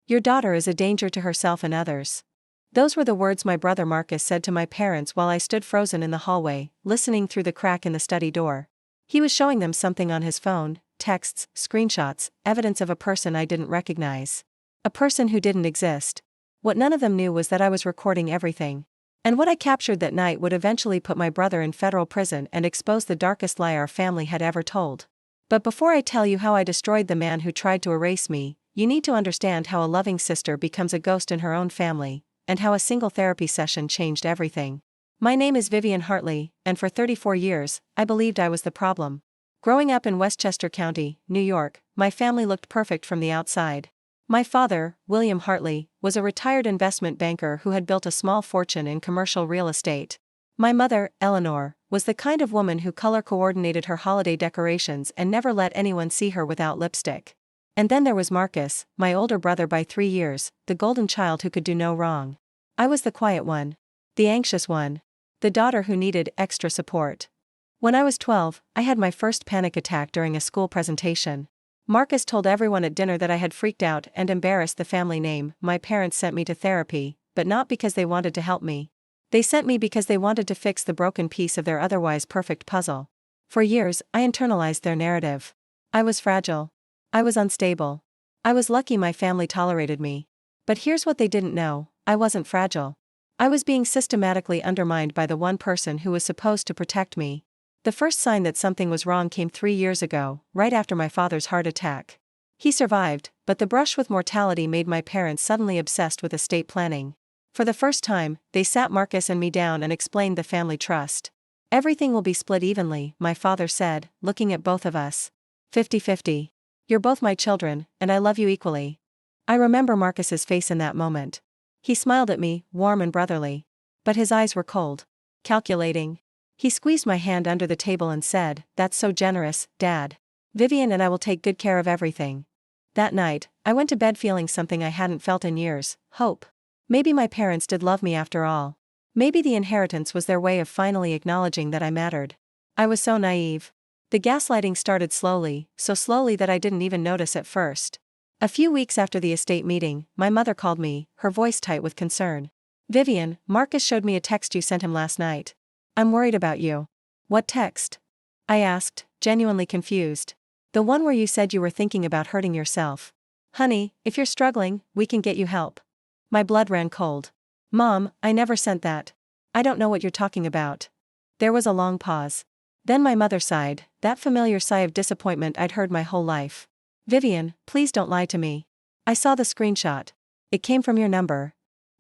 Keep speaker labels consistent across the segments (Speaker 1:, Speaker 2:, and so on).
Speaker 1: Your daughter is a danger to herself and others. Those were the words my brother Marcus said to my parents while I stood frozen in the hallway, listening through the crack in the study door. He was showing them something on his phone, texts, screenshots, evidence of a person I didn't recognize. A person who didn't exist. What none of them knew was that I was recording everything. And what I captured that night would eventually put my brother in federal prison and expose the darkest lie our family had ever told. But before I tell you how I destroyed the man who tried to erase me, you need to understand how a loving sister becomes a ghost in her own family, and how a single therapy session changed everything. My name is Vivian Hartley, and for 34 years, I believed I was the problem. Growing up in Westchester County, New York, my family looked perfect from the outside. My father, William Hartley, was a retired investment banker who had built a small fortune in commercial real estate. My mother, Eleanor, was the kind of woman who color-coordinated her holiday decorations and never let anyone see her without lipstick. And then there was Marcus, my older brother by 3 years, the golden child who could do no wrong. I was the quiet one. The anxious one. The daughter who needed extra support. When I was 12, I had my first panic attack during a school presentation. Marcus told everyone at dinner that I had freaked out and embarrassed the family name. My parents sent me to therapy, but not because they wanted to help me. They sent me because they wanted to fix the broken piece of their otherwise perfect puzzle. For years, I internalized their narrative. I was fragile. I was unstable. I was lucky my family tolerated me. But here's what they didn't know: I wasn't fragile. I was being systematically undermined by the one person who was supposed to protect me. The first sign that something was wrong came 3 years ago, right after my father's heart attack. He survived, but the brush with mortality made my parents suddenly obsessed with estate planning. For the first time, they sat Marcus and me down and explained the family trust. Everything will be split evenly, my father said, looking at both of us. 50-50. You're both my children, and I love you equally. I remember Marcus's face in that moment. He smiled at me, warm and brotherly. But his eyes were cold. Calculating. He squeezed my hand under the table and said, "That's so generous, Dad. Vivian and I will take good care of everything." That night, I went to bed feeling something I hadn't felt in years: hope. Maybe my parents did love me after all. Maybe the inheritance was their way of finally acknowledging that I mattered. I was so naive. The gaslighting started slowly, so slowly that I didn't even notice at first. A few weeks after the estate meeting, my mother called me, her voice tight with concern. "Vivian, Marcus showed me a text you sent him last night. I'm worried about you." "What text?" I asked, genuinely confused. "The one where you said you were thinking about hurting yourself. Honey, if you're struggling, we can get you help." My blood ran cold. "Mom, I never sent that. I don't know what you're talking about." There was a long pause. Then my mother sighed, that familiar sigh of disappointment I'd heard my whole life. "Vivian, please don't lie to me. I saw the screenshot. It came from your number."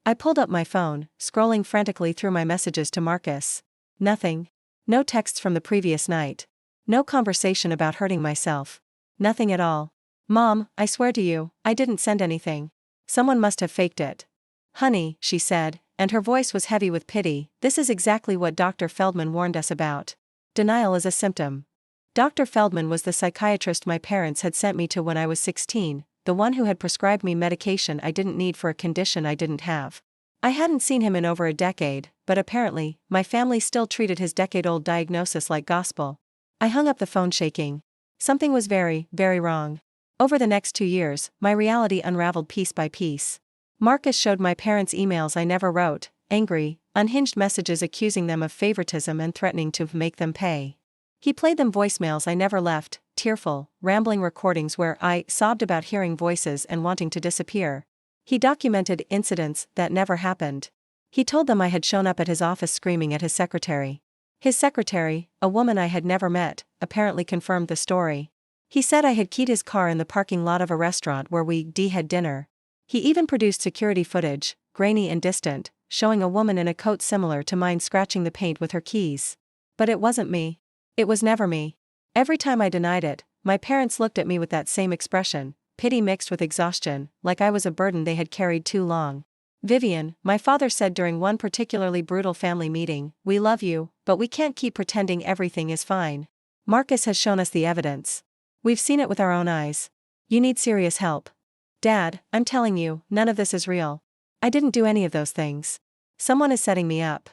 Speaker 1: I pulled up my phone, scrolling frantically through my messages to Marcus. Nothing. No texts from the previous night. No conversation about hurting myself. Nothing at all. "Mom, I swear to you, I didn't send anything. Someone must have faked it." "Honey," she said, and her voice was heavy with pity, "this is exactly what Dr. Feldman warned us about. Denial is a symptom." Dr. Feldman was the psychiatrist my parents had sent me to when I was 16, the one who had prescribed me medication I didn't need for a condition I didn't have. I hadn't seen him in over a decade, but apparently, my family still treated his decade-old diagnosis like gospel. I hung up the phone shaking. Something was very, very wrong. Over the next 2 years, my reality unraveled piece by piece. Marcus showed my parents emails I never wrote, angry, unhinged messages accusing them of favoritism and threatening to make them pay. He played them voicemails I never left, tearful, rambling recordings where I sobbed about hearing voices and wanting to disappear. He documented incidents that never happened. He told them I had shown up at his office screaming at his secretary. His secretary, a woman I had never met, apparently confirmed the story. He said I had keyed his car in the parking lot of a restaurant where we had dinner. He even produced security footage, grainy and distant, showing a woman in a coat similar to mine scratching the paint with her keys. But it wasn't me. It was never me. Every time I denied it, my parents looked at me with that same expression, pity mixed with exhaustion, like I was a burden they had carried too long. "Vivian," my father said during one particularly brutal family meeting, "we love you, but we can't keep pretending everything is fine. Marcus has shown us the evidence. We've seen it with our own eyes. You need serious help. Dad, I'm telling you, none of this is real. I didn't do any of those things. Someone is setting me up."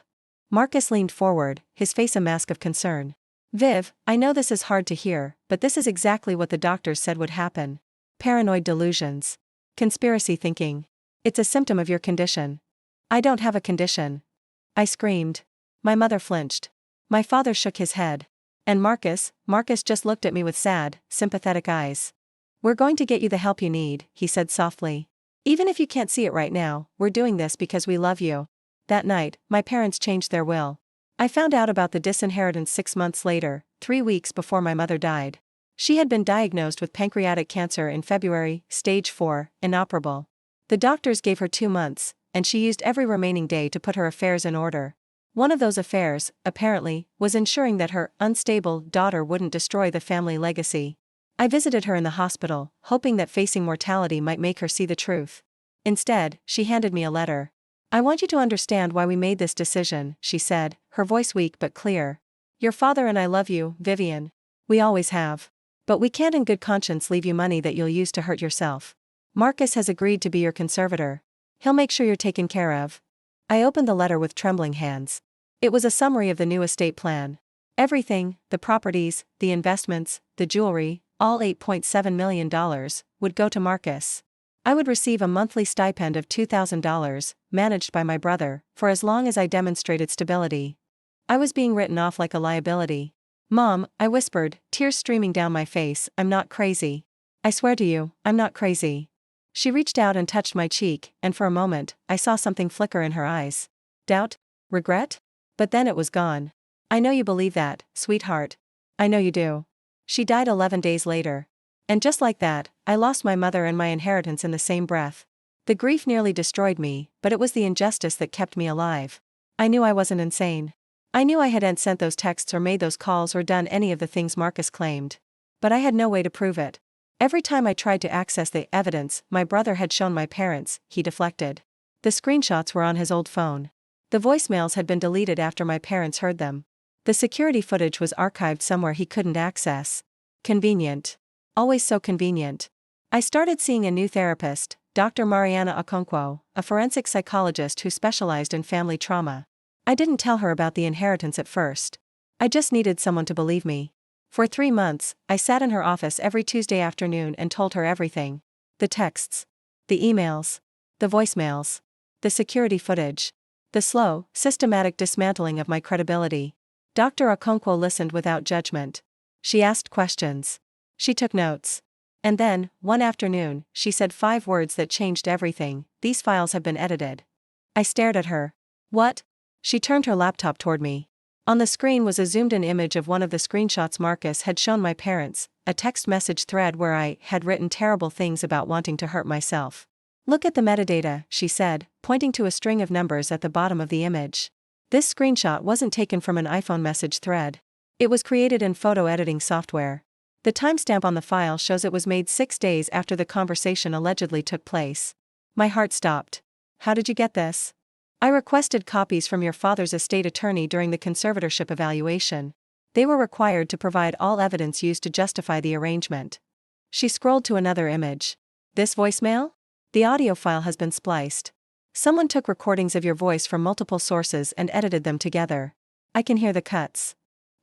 Speaker 1: Marcus leaned forward, his face a mask of concern. "Viv, I know this is hard to hear, but this is exactly what the doctors said would happen. Paranoid delusions. Conspiracy thinking. It's a symptom of your condition. I don't have a condition. I screamed. My mother flinched. My father shook his head. And Marcus just looked at me with sad, sympathetic eyes. We're going to get you the help you need, he said softly. Even if you can't see it right now, we're doing this because we love you. That night, my parents changed their will. I found out about the disinheritance 6 months later, 3 weeks before my mother died. She had been diagnosed with pancreatic cancer in February, stage 4, inoperable. The doctors gave her 2 months, and she used every remaining day to put her affairs in order. One of those affairs, apparently, was ensuring that her unstable daughter wouldn't destroy the family legacy. I visited her in the hospital, hoping that facing mortality might make her see the truth. Instead, she handed me a letter. I want you to understand why we made this decision, she said, her voice weak but clear. Your father and I love you, Vivian. We always have. But we can't in good conscience leave you money that you'll use to hurt yourself. Marcus has agreed to be your conservator. He'll make sure you're taken care of. I opened the letter with trembling hands. It was a summary of the new estate plan. Everything, the properties, the investments, the jewelry, all $8.7 million, would go to Marcus. I would receive a monthly stipend of $2,000, managed by my brother, for as long as I demonstrated stability. I was being written off like a liability. Mom, I whispered, tears streaming down my face, I'm not crazy. I swear to you, I'm not crazy. She reached out and touched my cheek, and for a moment, I saw something flicker in her eyes. Doubt? Regret? But then it was gone. I know you believe that, sweetheart. I know you do. She died 11 days later. And just like that, I lost my mother and my inheritance in the same breath. The grief nearly destroyed me, but it was the injustice that kept me alive. I knew I wasn't insane. I knew I hadn't sent those texts or made those calls or done any of the things Marcus claimed. But I had no way to prove it. Every time I tried to access the evidence my brother had shown my parents, he deflected. The screenshots were on his old phone. The voicemails had been deleted after my parents heard them. The security footage was archived somewhere he couldn't access. Convenient. Always so convenient. I started seeing a new therapist, Dr. Mariana Okonkwo, a forensic psychologist who specialized in family trauma. I didn't tell her about the inheritance at first. I just needed someone to believe me. For 3 months, I sat in her office every Tuesday afternoon and told her everything. The texts. The emails. The voicemails. The security footage. The slow, systematic dismantling of my credibility. Dr. Okonkwo listened without judgment. She asked questions. She took notes. And then, one afternoon, she said 5 words that changed everything: these files have been edited. I stared at her. What? She turned her laptop toward me. On the screen was a zoomed-in image of one of the screenshots Marcus had shown my parents, a text message thread where I had written terrible things about wanting to hurt myself. Look at the metadata, she said, pointing to a string of numbers at the bottom of the image. This screenshot wasn't taken from an iPhone message thread. It was created in photo editing software. The timestamp on the file shows it was made 6 days after the conversation allegedly took place. My heart stopped. How did you get this? I requested copies from your father's estate attorney during the conservatorship evaluation. They were required to provide all evidence used to justify the arrangement. She scrolled to another image. This voicemail? The audio file has been spliced. Someone took recordings of your voice from multiple sources and edited them together. I can hear the cuts.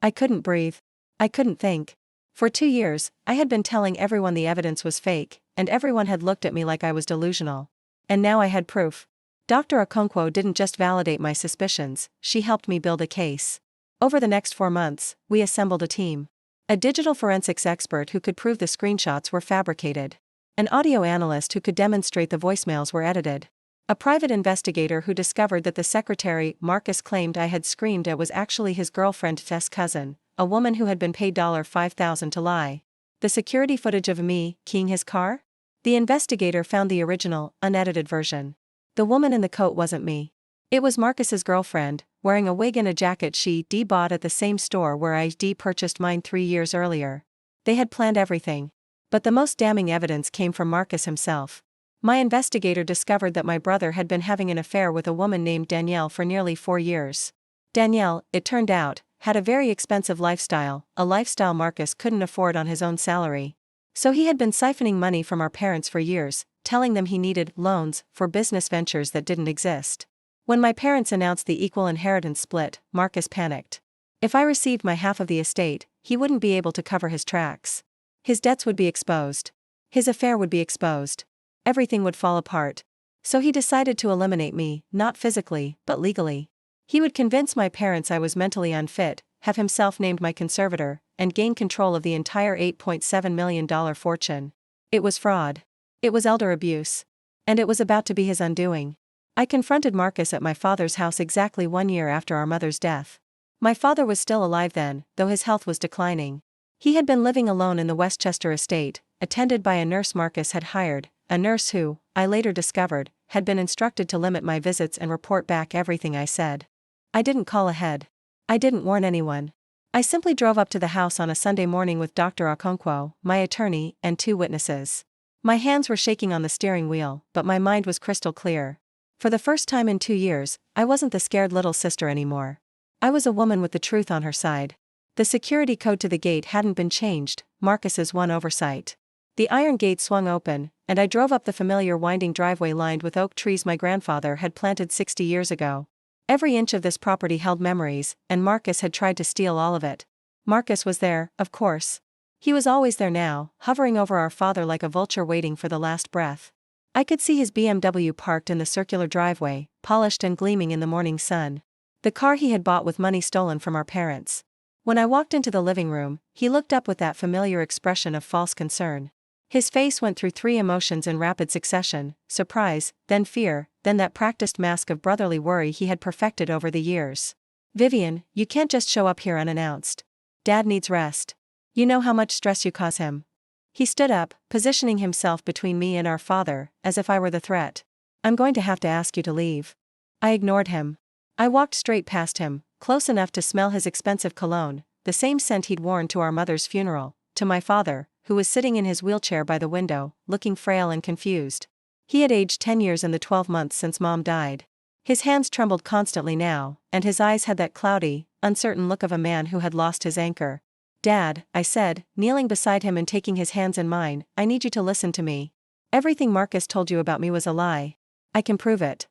Speaker 1: I couldn't breathe. I couldn't think. For 2 years, I had been telling everyone the evidence was fake, and everyone had looked at me like I was delusional. And now I had proof. Dr. Okonkwo didn't just validate my suspicions, she helped me build a case. Over the next 4 months, we assembled a team. A digital forensics expert who could prove the screenshots were fabricated. An audio analyst who could demonstrate the voicemails were edited. A private investigator who discovered that the secretary Marcus claimed I had screamed at was actually his girlfriend Tess' cousin, a woman who had been paid $5,000 to lie. The security footage of me keying his car? The investigator found the original, unedited version. The woman in the coat wasn't me. It was Marcus's girlfriend, wearing a wig and a jacket she bought at the same store where I purchased mine 3 years earlier. They had planned everything. But the most damning evidence came from Marcus himself. My investigator discovered that my brother had been having an affair with a woman named Danielle for nearly 4 years. Danielle, it turned out, had a very expensive lifestyle, a lifestyle Marcus couldn't afford on his own salary. So he had been siphoning money from our parents for years, telling them he needed loans for business ventures that didn't exist. When my parents announced the equal inheritance split, Marcus panicked. If I received my half of the estate, he wouldn't be able to cover his tracks. His debts would be exposed. His affair would be exposed. everything would fall apart. So he decided to eliminate me, not physically, but legally. He would convince my parents I was mentally unfit, have himself named my conservator, and gain control of the entire $8.7 million fortune. It was fraud. It was elder abuse. And it was about to be his undoing. I confronted Marcus at my father's house exactly 1 year after our mother's death. My father was still alive then, though his health was declining. He had been living alone in the Westchester estate, attended by a nurse Marcus had hired, a nurse who, I later discovered, had been instructed to limit my visits and report back everything I said. I didn't call ahead. I didn't warn anyone. I simply drove up to the house on a Sunday morning with Dr. Okonkwo, my attorney, and 2 witnesses. My hands were shaking on the steering wheel, but my mind was crystal clear. For the first time in 2 years, I wasn't the scared little sister anymore. I was a woman with the truth on her side. The security code to the gate hadn't been changed, Marcus's one oversight. The iron gate swung open, and I drove up the familiar winding driveway lined with oak trees my grandfather had planted 60 years ago. Every inch of this property held memories, and Marcus had tried to steal all of it. Marcus was there, of course. He was always there now, hovering over our father like a vulture waiting for the last breath. I could see his BMW parked in the circular driveway, polished and gleaming in the morning sun. The car he had bought with money stolen from our parents. When I walked into the living room, he looked up with that familiar expression of false concern. His face went through 3 emotions in rapid succession: surprise, then fear, then that practiced mask of brotherly worry he had perfected over the years. "Vivian, you can't just show up here unannounced. Dad needs rest. You know how much stress you cause him." He stood up, positioning himself between me and our father, as if I were the threat. "I'm going to have to ask you to leave." I ignored him. I walked straight past him, close enough to smell his expensive cologne, the same scent he'd worn to our mother's funeral, to my father, who was sitting in his wheelchair by the window, looking frail and confused. He had aged 10 years in the 12 months since Mom died. His hands trembled constantly now, and his eyes had that cloudy, uncertain look of a man who had lost his anchor. "Dad," I said, kneeling beside him and taking his hands in mine, "I need you to listen to me. Everything Marcus told you about me was a lie. I can prove it."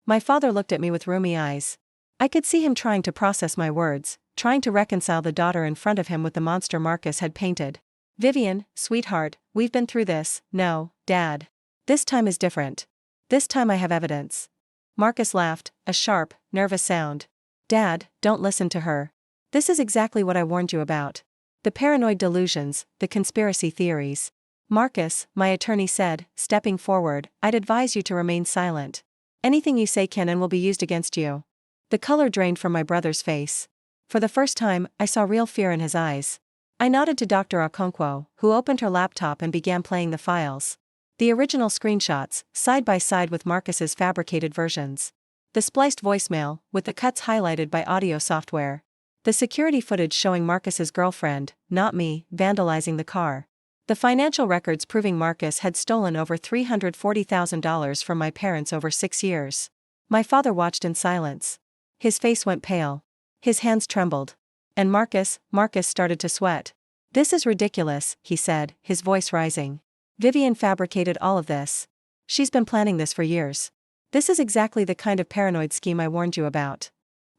Speaker 1: My father looked at me with rheumy eyes. I could see him trying to process my words, trying to reconcile the daughter in front of him with the monster Marcus had painted. "Vivian, sweetheart, we've been through this." "No, Dad. This time is different. This time I have evidence." Marcus laughed, a sharp, nervous sound. "Dad, don't listen to her. This is exactly what I warned you about. The paranoid delusions, the conspiracy theories." "Marcus," my attorney said, stepping forward, "I'd advise you to remain silent. Anything you say can and will be used against you." The color drained from my brother's face. For the first time, I saw real fear in his eyes. I nodded to Dr. Okonkwo, who opened her laptop and began playing the files. The original screenshots, side by side with Marcus's fabricated versions. The spliced voicemail, with the cuts highlighted by audio software. The security footage showing Marcus's girlfriend, not me, vandalizing the car. The financial records proving Marcus had stolen over $340,000 from my parents over 6 years. My father watched in silence. His face went pale. His hands trembled. And Marcus started to sweat. "This is ridiculous," he said, his voice rising. "Vivian fabricated all of this. She's been planning this for years. This is exactly the kind of paranoid scheme I warned you about."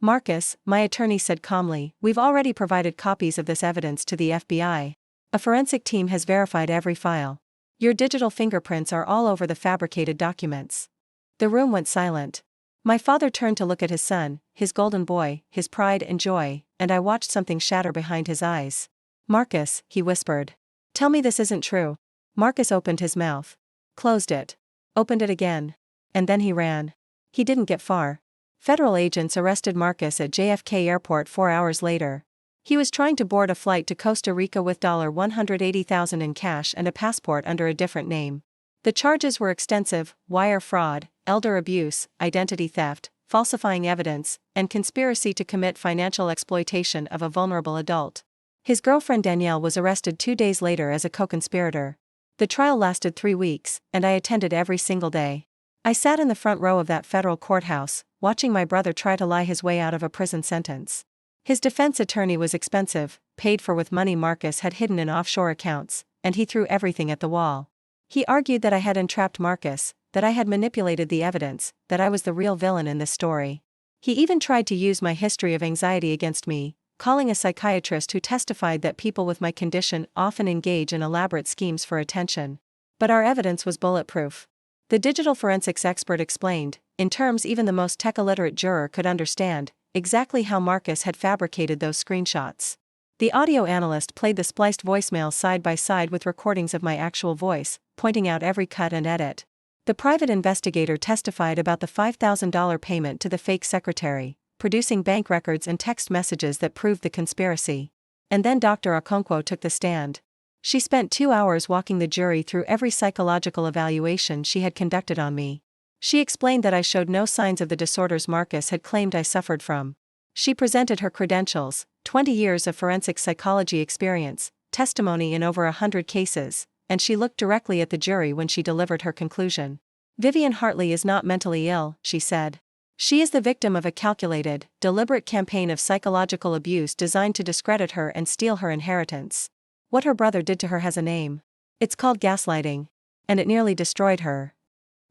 Speaker 1: "Marcus," my attorney said calmly, "we've already provided copies of this evidence to the FBI. A forensic team has verified every file. Your digital fingerprints are all over the fabricated documents." The room went silent. My father turned to look at his son, his golden boy, his pride and joy, and I watched something shatter behind his eyes. "Marcus," he whispered. "Tell me this isn't true." Marcus opened his mouth. Closed it. Opened it again. And then he ran. He didn't get far. Federal agents arrested Marcus at JFK Airport 4 hours later. He was trying to board a flight to Costa Rica with $180,000 in cash and a passport under a different name. The charges were extensive: wire fraud, elder abuse, identity theft, falsifying evidence, and conspiracy to commit financial exploitation of a vulnerable adult. His girlfriend Danielle was arrested 2 days later as a co-conspirator. The trial lasted 3 weeks, and I attended every single day. I sat in the front row of that federal courthouse, watching my brother try to lie his way out of a prison sentence. His defense attorney was expensive, paid for with money Marcus had hidden in offshore accounts, and he threw everything at the wall. He argued that I had entrapped Marcus, that I had manipulated the evidence, that I was the real villain in this story. He even tried to use my history of anxiety against me, calling a psychiatrist who testified that people with my condition often engage in elaborate schemes for attention. But our evidence was bulletproof. The digital forensics expert explained, in terms even the most tech-illiterate juror could understand, exactly how Marcus had fabricated those screenshots. The audio analyst played the spliced voicemails side by side with recordings of my actual voice, pointing out every cut and edit. The private investigator testified about the $5,000 payment to the fake secretary, producing bank records and text messages that proved the conspiracy. And then Dr. Okonkwo took the stand. She spent 2 hours walking the jury through every psychological evaluation she had conducted on me. She explained that I showed no signs of the disorders Marcus had claimed I suffered from. She presented her credentials, 20 years of forensic psychology experience, testimony in over 100 cases, and she looked directly at the jury when she delivered her conclusion. Vivian Hartley is not mentally ill, she said. She is the victim of a calculated, deliberate campaign of psychological abuse designed to discredit her and steal her inheritance. What her brother did to her has a name. It's called gaslighting. And it nearly destroyed her.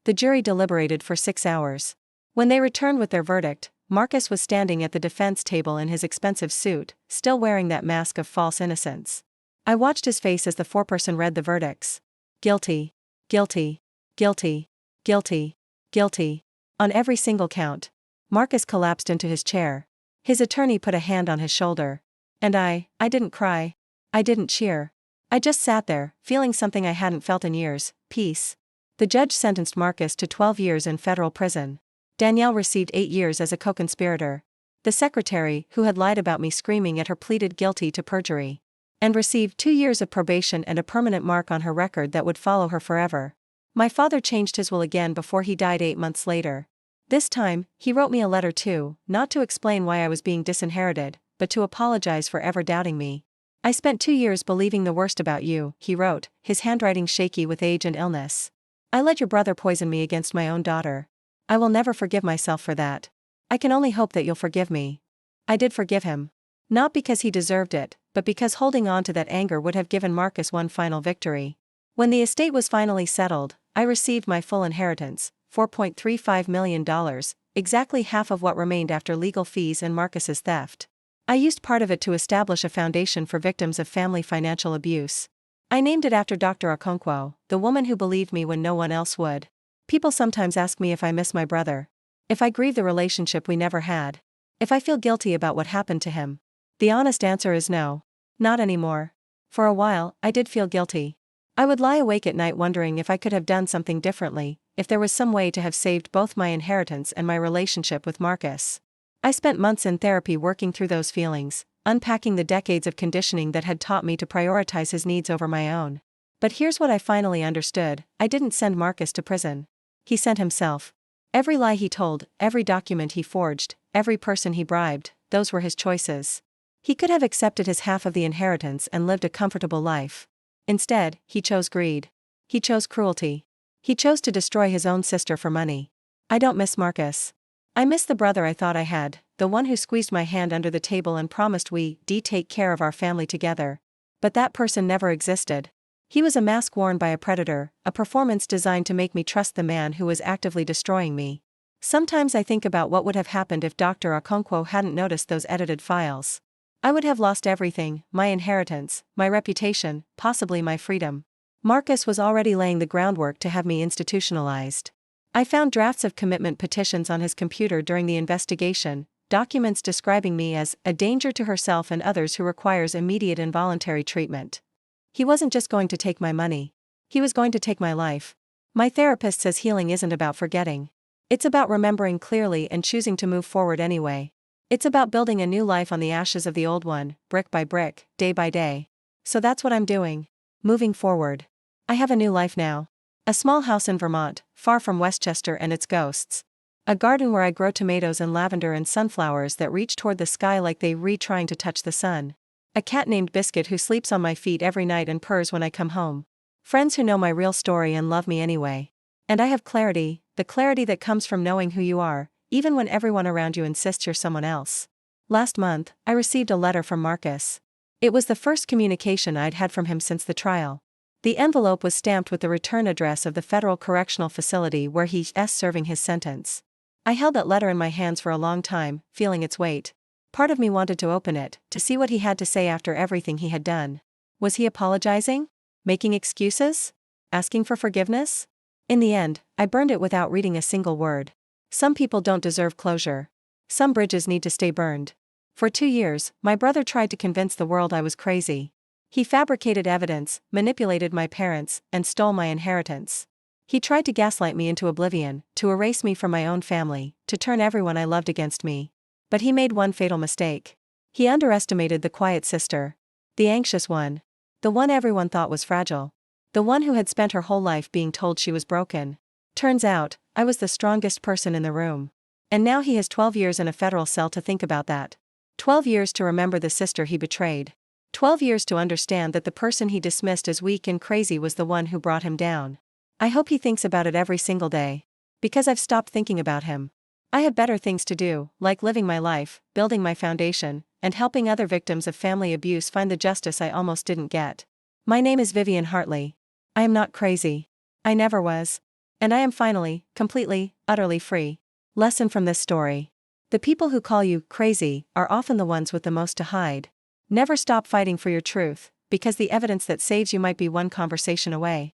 Speaker 1: The jury deliberated for 6 hours. When they returned with their verdict, Marcus was standing at the defense table in his expensive suit, still wearing that mask of false innocence. I watched his face as the foreperson read the verdicts. Guilty. Guilty. Guilty. Guilty. Guilty. On every single count. Marcus collapsed into his chair. His attorney put a hand on his shoulder. And I didn't cry. I didn't cheer. I just sat there, feeling something I hadn't felt in years, peace. The judge sentenced Marcus to 12 years in federal prison. Danielle received 8 years as a co-conspirator. The secretary, who had lied about me screaming at her, pleaded guilty to perjury. And received 2 years of probation and a permanent mark on her record that would follow her forever. My father changed his will again before he died 8 months later. This time, he wrote me a letter too, not to explain why I was being disinherited, but to apologize for ever doubting me. I spent 2 years believing the worst about you, he wrote, his handwriting shaky with age and illness. I let your brother poison me against my own daughter. I will never forgive myself for that. I can only hope that you'll forgive me. I did forgive him. Not because he deserved it, but because holding on to that anger would have given Marcus one final victory. When the estate was finally settled, I received my full inheritance, $4.35 million, exactly half of what remained after legal fees and Marcus's theft. I used part of it to establish a foundation for victims of family financial abuse. I named it after Dr. Okonkwo, the woman who believed me when no one else would. People sometimes ask me if I miss my brother. If I grieve the relationship we never had. If I feel guilty about what happened to him. The honest answer is no. Not anymore. For a while, I did feel guilty. I would lie awake at night wondering if I could have done something differently, if there was some way to have saved both my inheritance and my relationship with Marcus. I spent months in therapy working through those feelings, unpacking the decades of conditioning that had taught me to prioritize his needs over my own. But here's what I finally understood: I didn't send Marcus to prison. He sent himself. Every lie he told, every document he forged, every person he bribed, those were his choices. He could have accepted his half of the inheritance and lived a comfortable life. Instead, he chose greed. He chose cruelty. He chose to destroy his own sister for money. I don't miss Marcus. I miss the brother I thought I had, the one who squeezed my hand under the table and promised we'd take care of our family together. But that person never existed. He was a mask worn by a predator, a performance designed to make me trust the man who was actively destroying me. Sometimes I think about what would have happened if Dr. Okonkwo hadn't noticed those edited files. I would have lost everything: my inheritance, my reputation, possibly my freedom. Marcus was already laying the groundwork to have me institutionalized. I found drafts of commitment petitions on his computer during the investigation, documents describing me as a danger to herself and others who requires immediate involuntary treatment. He wasn't just going to take my money. He was going to take my life. My therapist says healing isn't about forgetting. It's about remembering clearly and choosing to move forward anyway. It's about building a new life on the ashes of the old one, brick by brick, day by day. So that's what I'm doing. Moving forward. I have a new life now. A small house in Vermont, far from Westchester and its ghosts. A garden where I grow tomatoes and lavender and sunflowers that reach toward the sky like they trying to touch the sun. A cat named Biscuit who sleeps on my feet every night and purrs when I come home. Friends who know my real story and love me anyway. And I have clarity, the clarity that comes from knowing who you are, even when everyone around you insists you're someone else. Last month, I received a letter from Marcus. It was the first communication I'd had from him since the trial. The envelope was stamped with the return address of the federal correctional facility where he's serving his sentence. I held that letter in my hands for a long time, feeling its weight. Part of me wanted to open it, to see what he had to say after everything he had done. Was he apologizing? Making excuses? Asking for forgiveness? In the end, I burned it without reading a single word. Some people don't deserve closure. Some bridges need to stay burned. For 2 years, my brother tried to convince the world I was crazy. He fabricated evidence, manipulated my parents, and stole my inheritance. He tried to gaslight me into oblivion, to erase me from my own family, to turn everyone I loved against me. But he made one fatal mistake. He underestimated the quiet sister. The anxious one. The one everyone thought was fragile. The one who had spent her whole life being told she was broken. Turns out, I was the strongest person in the room. And now he has 12 years in a federal cell to think about that. 12 years to remember the sister he betrayed. 12 years to understand that the person he dismissed as weak and crazy was the one who brought him down. I hope he thinks about it every single day. Because I've stopped thinking about him. I have better things to do, like living my life, building my foundation, and helping other victims of family abuse find the justice I almost didn't get. My name is Vivian Hartley. I am not crazy. I never was. And I am finally, completely, utterly free. Lesson from this story. The people who call you crazy are often the ones with the most to hide. Never stop fighting for your truth, because the evidence that saves you might be one conversation away.